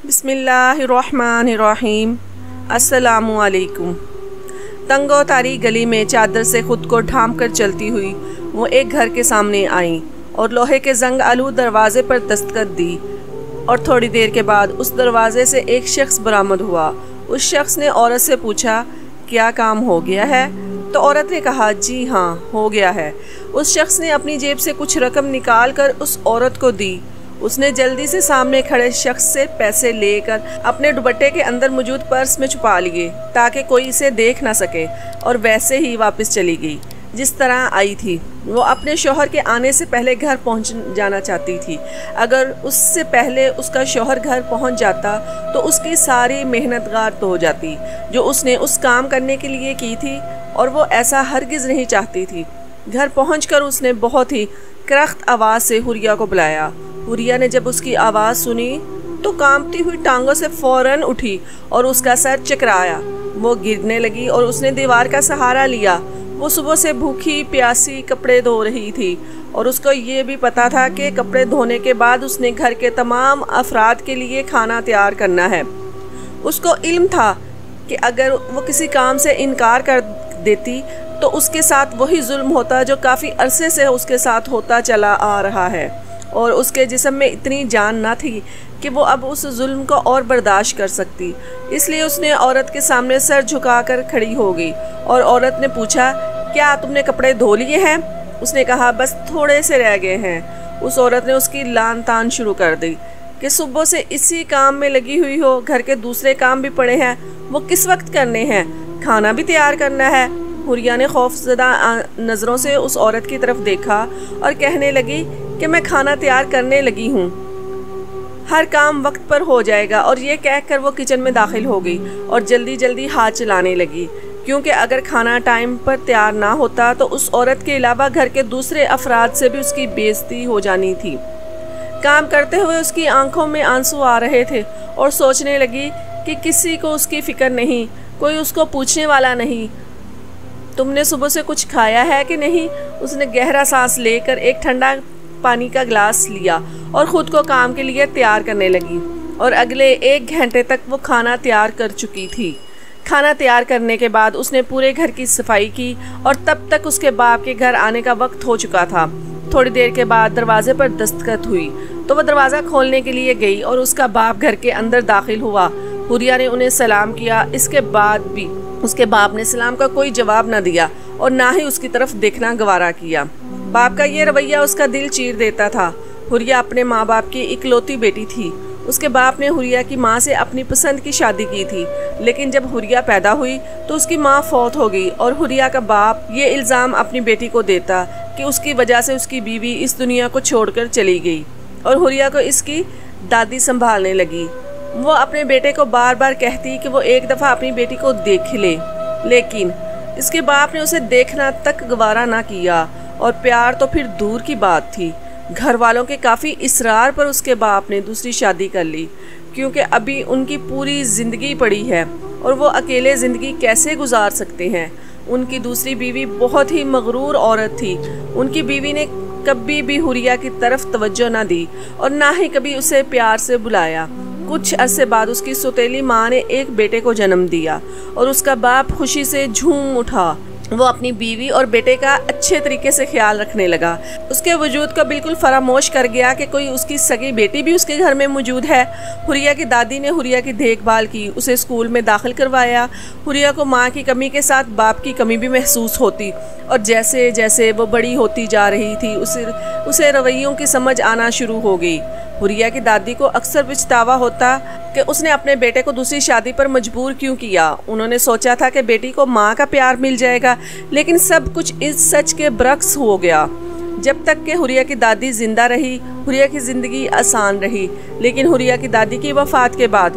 बिस्मिल्लाहिर्रहमानिर्रहीम। अस्सलामुअलैकुम। तंगो तारी गली में चादर से खुद को ढांप कर चलती हुई वो एक घर के सामने आई और लोहे के जंग आलू दरवाजे पर दस्तक दी और थोड़ी देर के बाद उस दरवाजे से एक शख्स बरामद हुआ। उस शख्स ने औरत से पूछा, क्या काम हो गया है? तो औरत ने कहा, जी हाँ, हो गया है। उस शख्स ने अपनी जेब से कुछ रकम निकाल कर उस औरत को दी। उसने जल्दी से सामने खड़े शख्स से पैसे लेकर अपने दुपट्टे के अंदर मौजूद पर्स में छुपा लिए ताकि कोई इसे देख ना सके और वैसे ही वापस चली गई जिस तरह आई थी। वो अपने शौहर के आने से पहले घर पहुंच जाना चाहती थी। अगर उससे पहले उसका शौहर घर पहुंच जाता तो उसकी सारी मेहनत गार हो जाती जो उसने उस काम करने के लिए की थी, और वो ऐसा हरगिज़ नहीं चाहती थी। घर पहुंचकर उसने बहुत ही करख्त आवाज़ से हुरिया को बुलाया। हुरिया ने जब उसकी आवाज़ सुनी तो कांपती हुई टांगों से फ़ौरन उठी और उसका सर चकराया। वो गिरने लगी और उसने दीवार का सहारा लिया। वो सुबह से भूखी प्यासी कपड़े धो रही थी और उसको ये भी पता था कि कपड़े धोने के बाद उसने घर के तमाम अफराद के लिए खाना तैयार करना है। उसको इल्म था कि अगर वो किसी काम से इनकार कर देती तो उसके साथ वही जुल्म होता जो काफ़ी अरसे से उसके साथ होता चला आ रहा है, और उसके जिस्म में इतनी जान ना थी कि वो अब उस जुल्म को और बर्दाश्त कर सकती। इसलिए उसने औरत के सामने सर झुकाकर खड़ी हो गई और औरत ने पूछा, क्या तुमने कपड़े धो लिए हैं? उसने कहा, बस थोड़े से रह गए हैं। उस औरत ने उसकी लान तान शुरू कर दी कि सुबह से इसी काम में लगी हुई हो, घर के दूसरे काम भी पड़े हैं, वो किस वक्त करने हैं, खाना भी तैयार करना है। हुरिया ने खौफजदा नज़रों से उस औरत की तरफ देखा और कहने लगी कि मैं खाना तैयार करने लगी हूँ, हर काम वक्त पर हो जाएगा। और ये कहकर वो किचन में दाखिल हो गई और जल्दी जल्दी हाथ चलाने लगी, क्योंकि अगर खाना टाइम पर तैयार ना होता तो उस औरत के अलावा घर के दूसरे अफराद से भी उसकी बेइज्जती हो जानी थी। काम करते हुए उसकी आंखों में आंसू आ रहे थे और सोचने लगी कि किसी को उसकी फ़िक्र नहीं, कोई उसको पूछने वाला नहीं। तुमने सुबह से कुछ खाया है कि नहीं? उसने गहरा सांस लेकर एक ठंडा पानी का गिलास लिया और ख़ुद को काम के लिए तैयार करने लगी, और अगले 1 घंटे तक वो खाना तैयार कर चुकी थी। खाना तैयार करने के बाद उसने पूरे घर की सफाई की और तब तक उसके बाप के घर आने का वक्त हो चुका था। थोड़ी देर के बाद दरवाजे पर दस्तखत हुई तो वह दरवाज़ा खोलने के लिए गई और उसका बाप घर के अंदर दाखिल हुआ। हुरिया ने उन्हें सलाम किया। इसके बाद भी उसके बाप ने सलाम का कोई जवाब न दिया और ना ही उसकी तरफ देखना गवारा किया। बाप का ये रवैया उसका दिल चीर देता था। हुरिया अपने माँ बाप की इकलौती बेटी थी। उसके बाप ने हुरिया की माँ से अपनी पसंद की शादी की थी, लेकिन जब हुरिया पैदा हुई तो उसकी माँ फौत हो गई और हुरिया का बाप ये इल्ज़ाम अपनी बेटी को देता कि उसकी वजह से उसकी बीवी इस दुनिया को छोड़कर चली गई और हुरिया को इसकी दादी संभालने लगी। वो अपने बेटे को बार बार कहती कि वो एक दफ़ा अपनी बेटी को देख ले, लेकिन इसके बाप ने उसे देखना तक गवारा ना किया, और प्यार तो फिर दूर की बात थी। घर वालों के काफ़ी इसरार पर उसके बाप ने दूसरी शादी कर ली, क्योंकि अभी उनकी पूरी ज़िंदगी पड़ी है और वो अकेले ज़िंदगी कैसे गुजार सकते हैं। उनकी दूसरी बीवी बहुत ही मगरूर औरत थी। उनकी बीवी ने कभी भी हुरिया की तरफ तवज्जो ना दी और ना ही कभी उसे प्यार से बुलाया। कुछ अरसे बाद उसकी सौतेली माँ ने एक बेटे को जन्म दिया और उसका बाप खुशी से झूम उठा। वो अपनी बीवी और बेटे का अच्छे तरीके से ख्याल रखने लगा। उसके वजूद को बिल्कुल फरामोश कर गया कि कोई उसकी सगी बेटी भी उसके घर में मौजूद है। हुरिया की दादी ने हुरिया की देखभाल की, उसे स्कूल में दाखिल करवाया। हुरिया को माँ की कमी के साथ बाप की कमी भी महसूस होती, और जैसे जैसे वो बड़ी होती जा रही थी उसे रवैयों की समझ आना शुरू हो गई। हुरिया की दादी को अक्सर पछतावा होता कि उसने अपने बेटे को दूसरी शादी पर मजबूर क्यों किया। उन्होंने सोचा था कि बेटी को माँ का प्यार मिल जाएगा, लेकिन सब कुछ इस सच के बरक्स हो गया। जब तक कि हुरिया की दादी जिंदा रही, हुरिया की ज़िंदगी आसान रही, लेकिन हुरिया की दादी की वफ़ात के बाद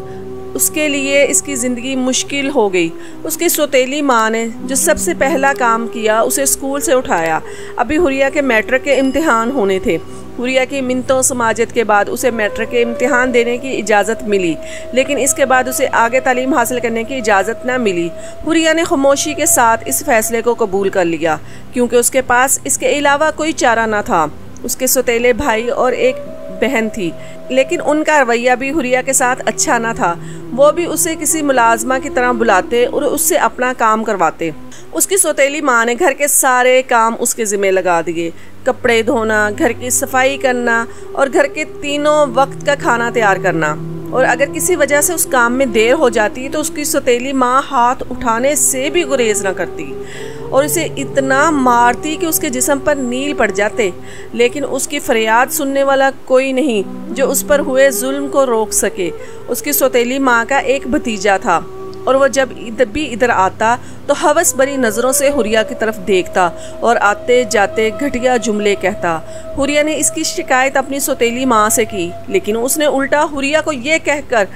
उसके लिए इसकी ज़िंदगी मुश्किल हो गई। उसकी सौतेली माँ ने जो सबसे पहला काम किया, उसे स्कूल से उठाया। अभी हुरिया के मैट्रिक के इम्तिहान होने थे। हुरिया की मिन्नतों समाजत के बाद उसे मैट्रिक के इम्तिहान देने की इजाज़त मिली, लेकिन इसके बाद उसे आगे तालीम हासिल करने की इजाज़त न मिली। हुरिया ने खामोशी के साथ इस फैसले को कबूल कर लिया, क्योंकि उसके पास इसके अलावा कोई चारा न था। उसके सौतेले भाई और एक बहन थी, लेकिन उनका रवैया भी हुरिया के साथ अच्छा ना था। वो भी उसे किसी मुलाजमा की तरह बुलाते और उससे अपना काम करवाते। उसकी सौतेली माँ ने घर के सारे काम उसके ज़िम्मे लगा दिए, कपड़े धोना, घर की सफाई करना और घर के तीनों वक्त का खाना तैयार करना। और अगर किसी वजह से उस काम में देर हो जाती तो उसकी सौतेली माँ हाथ उठाने से भी गुरेज न करती और उसे इतना मारती कि उसके जिस्म पर नील पड़ जाते। लेकिन उसकी फरियाद सुनने वाला कोई नहीं जो उस पर हुए जुल्म को रोक सके। उसकी सौतेली माँ का एक भतीजा था और वो जब इधर आता तो हवस भरी नज़रों से हुरिया की तरफ देखता और आते जाते घटिया जुमले कहता। हुरिया ने इसकी शिकायत अपनी सौतेली माँ से की, लेकिन उसने उल्टा हुरिया को ये कहकर,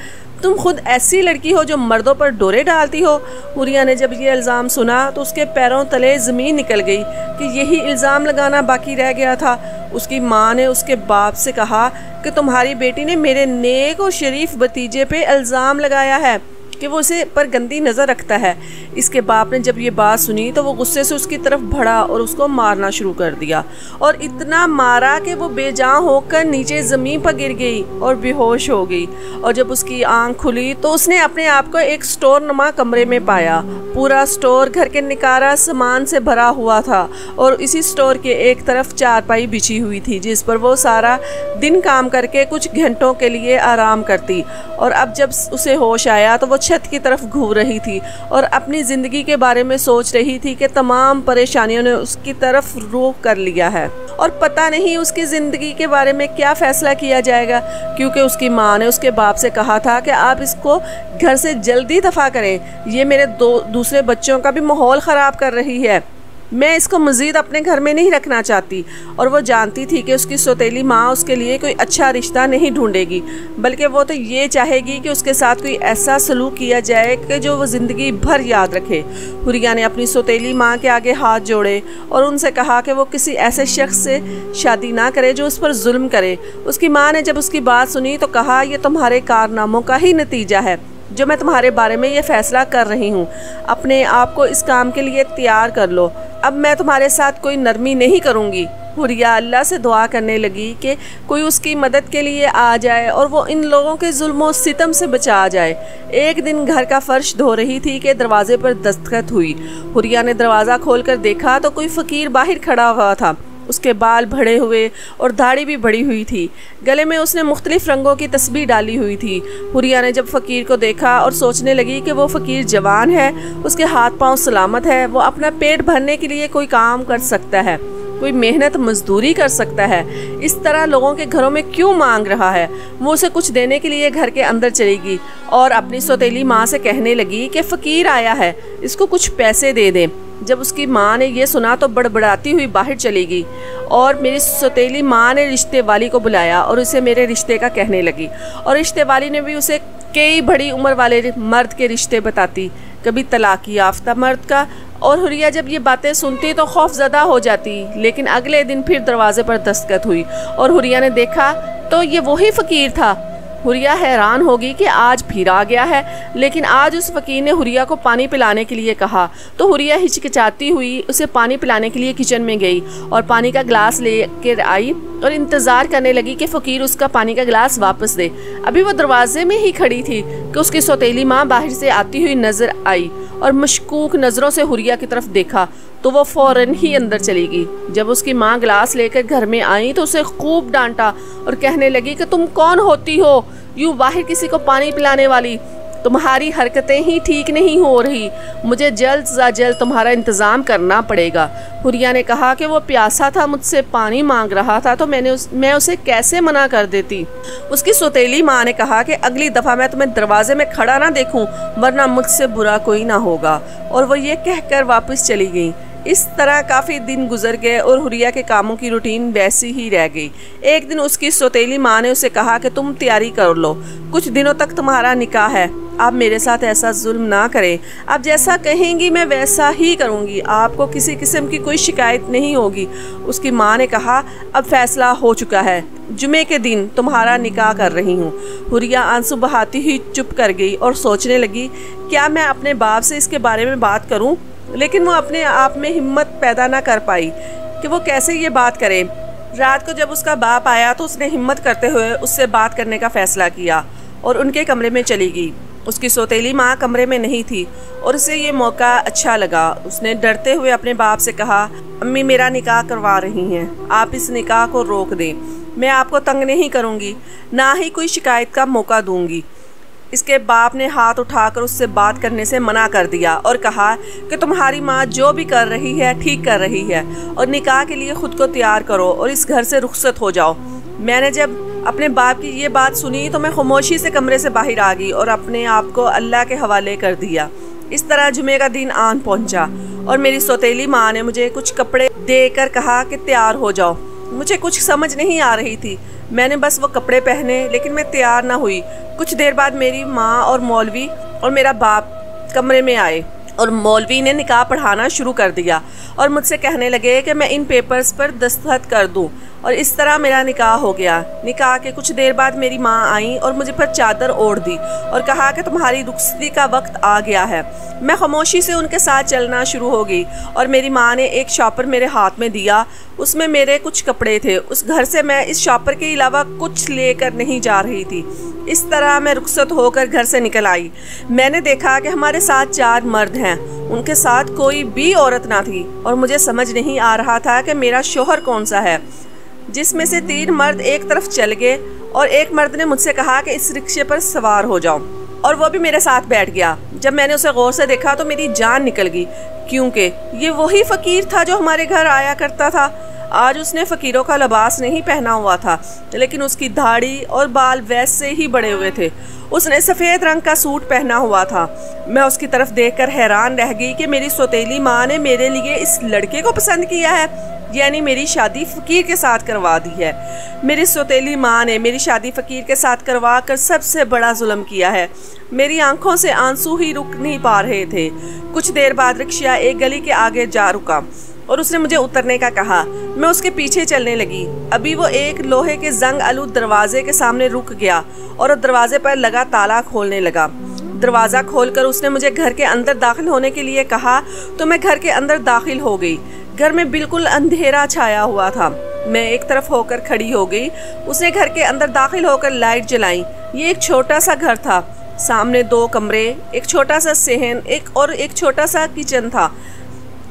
तुम खुद ऐसी लड़की हो जो मर्दों पर डोरे डालती हो। हुरिया ने जब ये इल्ज़ाम सुना तो उसके पैरों तले ज़मीन निकल गई कि यही इल्ज़ाम लगाना बाकी रह गया था। उसकी माँ ने उसके बाप से कहा कि तुम्हारी बेटी ने मेरे नेक और शरीफ भतीजे पे इल्ज़ाम लगाया है कि वो उसे पर गंदी नज़र रखता है। इसके बाप ने जब ये बात सुनी तो वो गुस्से से उसकी तरफ बढ़ा और उसको मारना शुरू कर दिया और इतना मारा कि वो बेजान होकर नीचे ज़मीन पर गिर गई और बेहोश हो गई। और जब उसकी आंख खुली तो उसने अपने आप को एक स्टोर नुमा कमरे में पाया। पूरा स्टोर घर के निकारा सामान से भरा हुआ था और इसी स्टोर के एक तरफ चारपाई बिछी हुई थी जिस पर वो सारा दिन काम करके कुछ घंटों के लिए आराम करती। और अब जब उसे होश आया तो वो छत की तरफ घूम रही थी और अपनी ज़िंदगी के बारे में सोच रही थी कि तमाम परेशानियों ने उसकी तरफ रुख कर लिया है और पता नहीं उसकी ज़िंदगी के बारे में क्या फ़ैसला किया जाएगा, क्योंकि उसकी माँ ने उसके बाप से कहा था कि आप इसको घर से जल्दी दफ़ा करें, ये मेरे दूसरे बच्चों का भी माहौल ख़राब कर रही है, मैं इसको मज़ीद अपने घर में नहीं रखना चाहती। और वो जानती थी कि उसकी सौतेली माँ उसके लिए कोई अच्छा रिश्ता नहीं ढूंढेगी, बल्कि वो तो ये चाहेगी कि उसके साथ कोई ऐसा सलूक किया जाए कि जो वो ज़िंदगी भर याद रखे। हुरिया ने अपनी सौतेली माँ के आगे हाथ जोड़े और उनसे कहा कि वो किसी ऐसे शख्स से शादी ना करे जो उस पर जुल्म करे। उसकी माँ ने जब उसकी बात सुनी तो कहा, यह तुम्हारे कारनामों का ही नतीजा है जो मैं तुम्हारे बारे में ये फ़ैसला कर रही हूँ। अपने आप को इस काम के लिए तैयार कर लो, अब मैं तुम्हारे साथ कोई नरमी नहीं करूँगी। हुरिया अल्लाह से दुआ करने लगी कि कोई उसकी मदद के लिए आ जाए और वो इन लोगों के जुल्म सितम से बचा जाए। एक दिन घर का फर्श धो रही थी कि दरवाजे पर दस्तखत हुई। हुरिया ने दरवाज़ा खोलकर देखा तो कोई फ़कीर बाहर खड़ा हुआ था। उसके बाल भड़े हुए और दाढ़ी भी बढ़ी हुई थी। गले में उसने मुख्तलिफ रंगों की तस्बीह डाली हुई थी। हुरिया ने जब फ़कीर को देखा और सोचने लगी कि वो फ़कीर जवान है, उसके हाथ पांव सलामत है, वो अपना पेट भरने के लिए कोई काम कर सकता है, कोई मेहनत मजदूरी कर सकता है, इस तरह लोगों के घरों में क्यों मांग रहा है। वो उसे कुछ देने के लिए घर के अंदर चलेगी और अपनी सौतेली माँ से कहने लगी कि फ़कीर आया है, इसको कुछ पैसे दे दें। जब उसकी माँ ने यह सुना तो बड़बड़ाती हुई बाहर चली गई और मेरी सौतेली माँ ने रिश्ते वाली को बुलाया और उसे मेरे रिश्ते का कहने लगी। और रिश्ते वाली ने भी उसे कई बड़ी उम्र वाले मर्द के रिश्ते बताती, कभी तलाक़ याफ्ता मर्द का। और हुरिया जब ये बातें सुनती तो खौफज़दा हो जाती। लेकिन अगले दिन फिर दरवाजे पर दस्तखत हुई और हुरिया ने देखा तो ये वही फ़कीर था। हुरिया हैरान होगी कि आज फिर आ गया है, लेकिन आज उस फ़कीर ने हुरिया को पानी पिलाने के लिए कहा तो हुरिया हिचकिचाती हुई उसे पानी पिलाने के लिए किचन में गई और पानी का गिलास लेकर आई और इंतज़ार करने लगी कि फ़कीर उसका पानी का गिलास वापस दे। अभी वो दरवाजे में ही खड़ी थी कि उसकी सौतेली माँ बाहर से आती हुई नज़र आई और मशकूक नज़रों से हुरिया की तरफ देखा तो वो फ़ौरन ही अंदर चली गई। जब उसकी माँ गिलास लेकर घर में आई तो उसे खूब डांटा और कहने लगी कि तुम कौन होती हो यूँ बाहर किसी को पानी पिलाने वाली, तुम्हारी हरकतें ही ठीक नहीं हो रही, मुझे जल्द से जल्द तुम्हारा इंतज़ाम करना पड़ेगा। हुरिया ने कहा कि वो प्यासा था, मुझसे पानी मांग रहा था तो मैं उसे कैसे मना कर देती। उसकी सौतेली माँ ने कहा कि अगली दफ़ा मैं तुम्हें दरवाजे में खड़ा ना देखूं, वरना मुझसे बुरा कोई ना होगा। और वो ये कहकर वापस चली गई। इस तरह काफ़ी दिन गुजर गए और हुरिया के कामों की रूटीन वैसी ही रह गई। एक दिन उसकी सौतेली माँ ने उसे कहा कि तुम तैयारी कर लो, कुछ दिनों तक तुम्हारा निकाह है, आप मेरे साथ ऐसा जुल्म ना करें, आप जैसा कहेंगी मैं वैसा ही करूँगी, आपको किसी किस्म की कोई शिकायत नहीं होगी। उसकी माँ ने कहा अब फैसला हो चुका है, जुमे के दिन तुम्हारा निकाह कर रही हूँ। हुरिया आंसू बहाती हुई चुप कर गई और सोचने लगी क्या मैं अपने बाप से इसके बारे में बात करूँ, लेकिन वो अपने आप में हिम्मत पैदा ना कर पाई कि वो कैसे ये बात करे। रात को जब उसका बाप आया तो उसने हिम्मत करते हुए उससे बात करने का फ़ैसला किया और उनके कमरे में चली गई। उसकी सौतेली माँ कमरे में नहीं थी और उसे ये मौका अच्छा लगा। उसने डरते हुए अपने बाप से कहा, अम्मी मेरा निकाह करवा रही हैं, आप इस निकाह को रोक दें। मैं आपको तंग नहीं करूँगी, ना ही कोई शिकायत का मौका दूँगी। इसके बाप ने हाथ उठाकर उससे बात करने से मना कर दिया और कहा कि तुम्हारी माँ जो भी कर रही है ठीक कर रही है और निकाह के लिए खुद को तैयार करो और इस घर से रुखसत हो जाओ। मैंने जब अपने बाप की ये बात सुनी तो मैं खामोशी से कमरे से बाहर आ गई और अपने आप को अल्लाह के हवाले कर दिया। इस तरह जुमे का दिन आन पहुंचा और मेरी सौतेली माँ ने मुझे कुछ कपड़े देकर कहा कि तैयार हो जाओ। मुझे कुछ समझ नहीं आ रही थी, मैंने बस वो कपड़े पहने, लेकिन मैं तैयार ना हुई। कुछ देर बाद मेरी माँ और मौलवी और मेरा बाप कमरे में आए और मौलवी ने निकाह पढ़ाना शुरू कर दिया और मुझसे कहने लगे कि मैं इन पेपर्स पर दस्तखत कर दूं और इस तरह मेरा निकाह हो गया। निकाह के कुछ देर बाद मेरी माँ आई और मुझे पर चादर ओढ़ दी और कहा कि तुम्हारी रुखसती का वक्त आ गया है। मैं खामोशी से उनके साथ चलना शुरू हो गई और मेरी माँ ने एक शॉपर मेरे हाथ में दिया। उसमें मेरे कुछ कपड़े थे। उस घर से मैं इस शॉपर के अलावा कुछ लेकर नहीं जा रही थी। इस तरह मैं रुखसत होकर घर से निकल आई। मैंने देखा कि हमारे साथ 4 मर्द हैं, उनके साथ कोई भी औरत ना थी और मुझे समझ नहीं आ रहा था कि मेरा शोहर कौन सा है। जिसमें से 3 मर्द एक तरफ चल गए और एक मर्द ने मुझसे कहा कि इस रिक्शे पर सवार हो जाओ और वो भी मेरे साथ बैठ गया। जब मैंने उसे गौर से देखा तो मेरी जान निकल गई, क्योंकि ये वही फ़कीर था जो हमारे घर आया करता था। आज उसने फ़कीरों का लिबास नहीं पहना हुआ था, लेकिन उसकी दाढ़ी और बाल वैसे ही बड़े हुए थे। उसने सफ़ेद रंग का सूट पहना हुआ था। मैं उसकी तरफ देखकर हैरान रह गई कि मेरी सौतेली माँ ने मेरे लिए इस लड़के को पसंद किया है, यानी मेरी शादी फ़कीर के साथ करवा दी है। मेरी सौतेली माँ ने मेरी शादी फ़कीर के साथ करवा कर सबसे बड़ा जुल्म किया है। मेरी आंखों से आंसू ही रुक नहीं पा रहे थे। कुछ देर बाद रिक्शा एक गली के आगे जा रुका और उसने मुझे उतरने का कहा। मैं उसके पीछे चलने लगी। अभी वो एक लोहे के जंग आलूद दरवाजे के सामने रुक गया और दरवाजे पर लगा ताला खोलने लगा। दरवाज़ा खोलकर उसने मुझे घर के अंदर दाखिल होने के लिए कहा तो मैं घर के अंदर दाखिल हो गई। घर में बिल्कुल अंधेरा छाया हुआ था। मैं एक तरफ होकर खड़ी हो गई। उसने घर के अंदर दाखिल होकर लाइट जलाई। ये एक छोटा सा घर था। सामने 2 कमरे, एक छोटा सा सहन एक छोटा सा किचन था।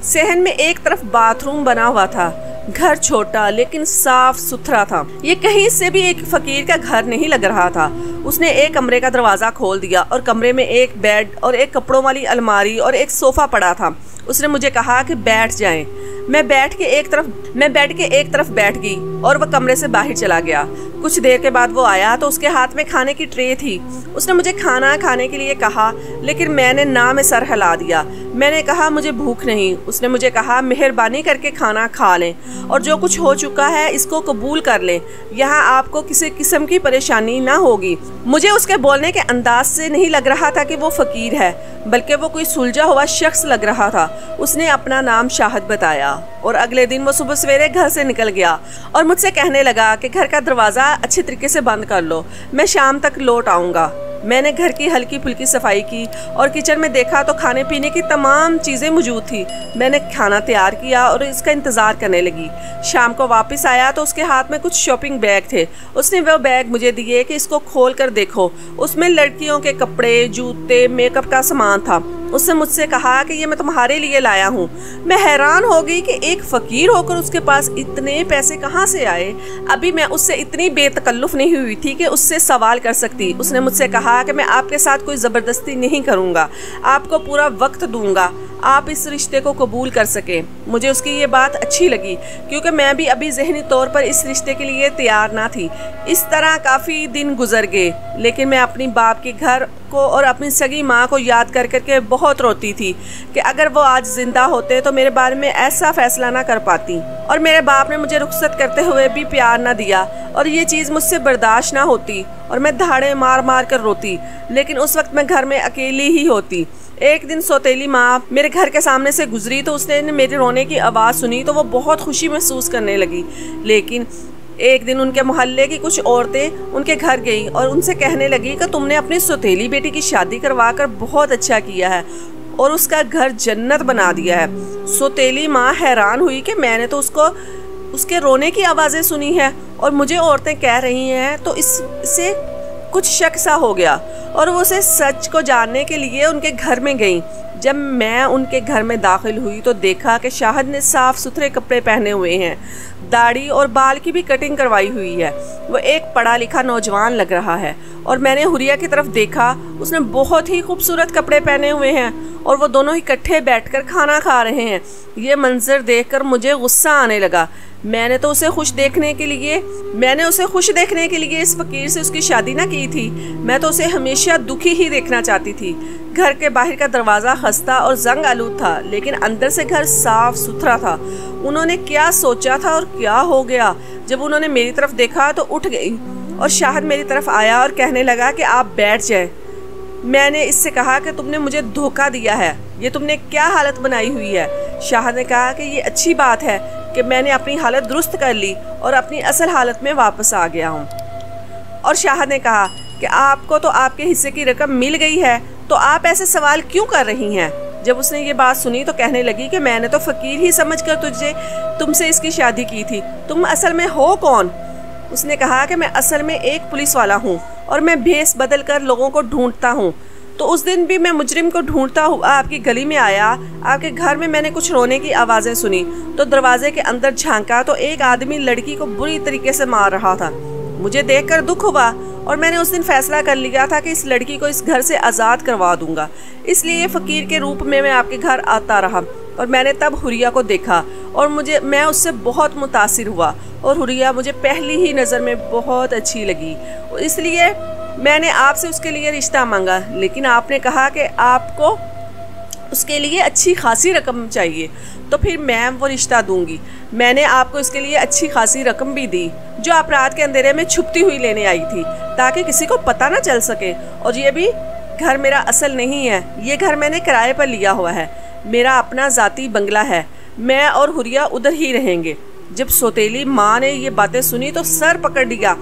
सहन में एक तरफ बाथरूम बना हुआ था। घर छोटा लेकिन साफ सुथरा था। ये कहीं से भी एक फकीर का घर नहीं लग रहा था। उसने एक कमरे का दरवाज़ा खोल दिया और कमरे में एक बेड और एक कपड़ों वाली अलमारी और एक सोफ़ा पड़ा था। उसने मुझे कहा कि बैठ जाएं। मैं बेड के एक तरफ बैठ गई और वह कमरे से बाहर चला गया। कुछ देर के बाद वो आया तो उसके हाथ में खाने की ट्रे थी। उसने मुझे खाना खाने के लिए कहा, लेकिन मैंने ना में सर हिला दिया। मैंने कहा मुझे भूख नहीं। उसने मुझे कहा मेहरबानी करके खाना खा लें और जो कुछ हो चुका है इसको कबूल कर लें। यहाँ आपको किसी किस्म की परेशानी ना होगी। मुझे उसके बोलने के अंदाज से नहीं लग रहा था कि वो फ़कीर है, बल्कि वो कोई सुलझा हुआ शख्स लग रहा था। उसने अपना नाम शाहिद बताया और अगले दिन वो सुबह सवेरे घर से निकल गया और मुझसे कहने लगा कि घर का दरवाज़ा अच्छे तरीके से बंद कर लो, मैं शाम तक लौट आऊँगा। मैंने घर की हल्की फुल्की सफाई की और किचन में देखा तो खाने पीने की तमाम चीज़ें मौजूद थी। मैंने खाना तैयार किया और इसका इंतज़ार करने लगी। शाम को वापस आया तो उसके हाथ में कुछ शॉपिंग बैग थे। उसने वो बैग मुझे दिए कि इसको खोल कर देखो। उसमें लड़कियों के कपड़े, जूते, मेकअप का सामान था। उसने मुझसे कहा कि ये मैं तुम्हारे लिए लाया हूँ। मैं हैरान हो गई कि एक फ़कीर होकर उसके पास इतने पैसे कहाँ से आए। अभी मैं उससे इतनी बेतकल्लुफ़ नहीं हुई थी कि उससे सवाल कर सकती। उसने मुझसे कहा कि मैं आपके साथ कोई ज़बरदस्ती नहीं करूँगा, आपको पूरा वक्त दूंगा, आप इस रिश्ते को कबूल कर सकें। मुझे उसकी ये बात अच्छी लगी क्योंकि मैं भी अभी ज़हनी तौर पर इस रिश्ते के लिए तैयार ना थी। इस तरह काफ़ी दिन गुजर गए, लेकिन मैं अपनी बाप के घर को और अपनी सगी माँ को याद कर करके बहुत रोती थी कि अगर वो आज ज़िंदा होते तो मेरे बारे में ऐसा फ़ैसला ना कर पाती और मेरे बाप ने मुझे रुखसत करते हुए भी प्यार ना दिया और ये चीज़ मुझसे बर्दाश्त ना होती और मैं धाड़े मार मार कर रोती। लेकिन उस वक्त मैं घर में अकेली ही होती। एक दिन सौतेली माँ मेरे घर के सामने से गुजरी तो उसने मेरे रोने की आवाज़ सुनी तो वो बहुत खुशी महसूस करने लगी। लेकिन एक दिन उनके मोहल्ले की कुछ औरतें उनके घर गई और उनसे कहने लगी कि तुमने अपनी सौतेली बेटी की शादी करवा कर बहुत अच्छा किया है और उसका घर जन्नत बना दिया है। सौतेली माँ हैरान हुई कि मैंने तो उसके रोने की आवाज़ें सुनी है और मुझे औरतें कह रही हैं, तो इससे कुछ शक सा हो गया और वो उसे सच को जानने के लिए उनके घर में गई। जब मैं उनके घर में दाखिल हुई तो देखा कि शाहिद ने साफ़ सुथरे कपड़े पहने हुए हैं, दाढ़ी और बाल की भी कटिंग करवाई हुई है। वो एक पढ़ा लिखा नौजवान लग रहा है और मैंने हुरिया की तरफ देखा, उसने बहुत ही खूबसूरत कपड़े पहने हुए हैं और वो दोनों इकट्ठे बैठकर खाना खा रहे हैं। ये मंजर देखकर मुझे गुस्सा आने लगा। मैंने उसे खुश देखने के लिए इस फकीर से उसकी शादी ना की थी। मैं तो उसे हमेशा दुखी ही देखना चाहती थी। घर के बाहर का दरवाज़ा खस्ता और जंग आलूद था, लेकिन अंदर से घर साफ सुथरा था। उन्होंने क्या सोचा था और क्या हो गया? जब उन्होंने मेरी तरफ देखा तो उठ गई और शाहिद मेरी तरफ आया और कहने लगा कि आप बैठ जाए। मैंने इससे कहा कि तुमने मुझे धोखा दिया है, ये तुमने क्या हालत बनाई हुई है? शाहिद ने कहा कि ये अच्छी बात है कि मैंने अपनी हालत दुरुस्त कर ली और अपनी असल हालत में वापस आ गया हूँ। और शाहिद ने कहा कि आपको तो आपके हिस्से की रकम मिल गई है, तो आप ऐसे सवाल क्यों कर रही हैं? जब उसने ये बात सुनी तो कहने लगी कि मैंने तो फ़कीर ही समझकर तुमसे इसकी शादी की थी, तुम असल में हो कौन? उसने कहा कि मैं असल में एक पुलिस वाला हूँ और मैं भेस बदल कर लोगों को ढूंढता हूँ। तो उस दिन भी मैं मुजरिम को ढूंढता हुआ आपकी गली में आया। आपके घर में मैंने कुछ रोने की आवाज़ें सुनी तो दरवाजे के अंदर झांका तो एक आदमी लड़की को बुरी तरीके से मार रहा था। मुझे देखकर दुख हुआ और मैंने उस दिन फैसला कर लिया था कि इस लड़की को इस घर से आज़ाद करवा दूंगा। इसलिए फ़कीर के रूप में मैं आपके घर आता रहा और मैंने तब हुरिया को देखा और मैं उससे बहुत मुतासिर हुआ और हुरिया मुझे पहली ही नज़र में बहुत अच्छी लगी। इसलिए मैंने आपसे उसके लिए रिश्ता मांगा, लेकिन आपने कहा कि आपको उसके लिए अच्छी खासी रकम चाहिए, तो फिर मैं वो रिश्ता दूंगी। मैंने आपको इसके लिए अच्छी खासी रकम भी दी जो आप रात के अंधेरे में छुपती हुई लेने आई थी, ताकि किसी को पता ना चल सके। और ये भी घर मेरा असल नहीं है, ये घर मैंने किराए पर लिया हुआ है। मेरा अपना ज़ाती बंगला है, मैं और हुरिया उधर ही रहेंगे। जब सौतेली माँ ने ये बातें सुनी तो सर पकड़ लिया।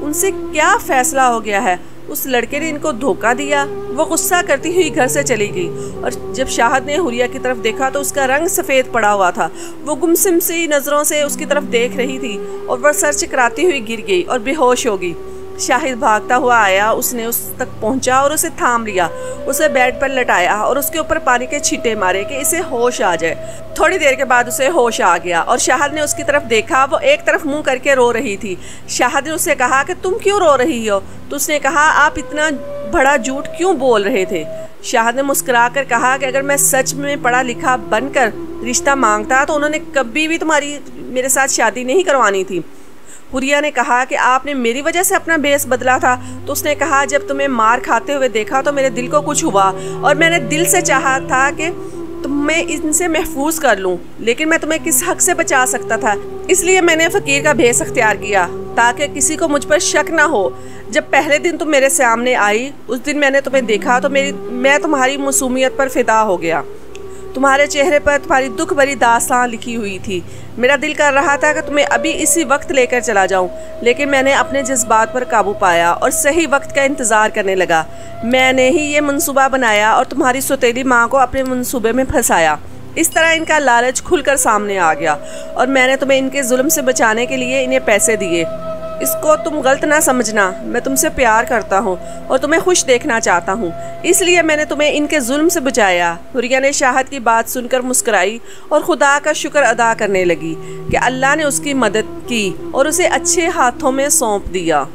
उनसे क्या फैसला हो गया है? उस लड़के ने इनको धोखा दिया। वो गुस्सा करती हुई घर से चली गई और जब शाहिद ने हुरिया की तरफ देखा तो उसका रंग सफ़ेद पड़ा हुआ था। वो गुमसुम सी नज़रों से उसकी तरफ देख रही थी और वह सर चकराती हुई गिर गई और बेहोश हो गई। शाहिद भागता हुआ आया, उसने उस तक पहुंचा और उसे थाम लिया, उसे बेड पर लटाया और उसके ऊपर पानी के छींटे मारे कि इसे होश आ जाए। थोड़ी देर के बाद उसे होश आ गया और शाहिद ने उसकी तरफ देखा। वो एक तरफ मुंह करके रो रही थी। शाहिद ने उससे कहा कि तुम क्यों रो रही हो? तो उसने कहा आप इतना बड़ा झूठ क्यों बोल रहे थे? शाहिद ने मुस्कुरा कर कहा कि अगर मैं सच में पढ़ा लिखा बनकर रिश्ता मांगता तो उन्होंने कभी भी तुम्हारी मेरे साथ शादी नहीं करवानी थी। हुरिया ने कहा कि आपने मेरी वजह से अपना भेस बदला था। तो उसने कहा जब तुम्हें मार खाते हुए देखा तो मेरे दिल को कुछ हुआ और मैंने दिल से चाहा था कि तुम्हें इनसे महफूज कर लूं, लेकिन मैं तुम्हें किस हक से बचा सकता था? इसलिए मैंने फ़कीर का भेस अख्तियार किया ताकि किसी को मुझ पर शक ना हो। जब पहले दिन तुम मेरे सामने आई उस दिन मैंने तुम्हें देखा तो मैं तुम्हारी मासूमियत पर फिदा हो गया। तुम्हारे चेहरे पर तुम्हारी दुख भरी दास्तान लिखी हुई थी। मेरा दिल कर रहा था कि तुम्हें अभी इसी वक्त लेकर चला जाऊं, लेकिन मैंने अपने जज्बात पर काबू पाया और सही वक्त का इंतज़ार करने लगा। मैंने ही ये मंसूबा बनाया और तुम्हारी सौतेली माँ को अपने मंसूबे में फंसाया। इस तरह इनका लालच खुलकर सामने आ गया और मैंने तुम्हें इनके जुल्म से बचाने के लिए इन्हें पैसे दिए। इसको तुम गलत ना समझना, मैं तुमसे प्यार करता हूँ और तुम्हें खुश देखना चाहता हूँ, इसलिए मैंने तुम्हें इनके जुल्म से बचाया। हुरिया ने शाहिद की बात सुनकर मुस्कुराई और खुदा का शुक्र अदा करने लगी कि अल्लाह ने उसकी मदद की और उसे अच्छे हाथों में सौंप दिया।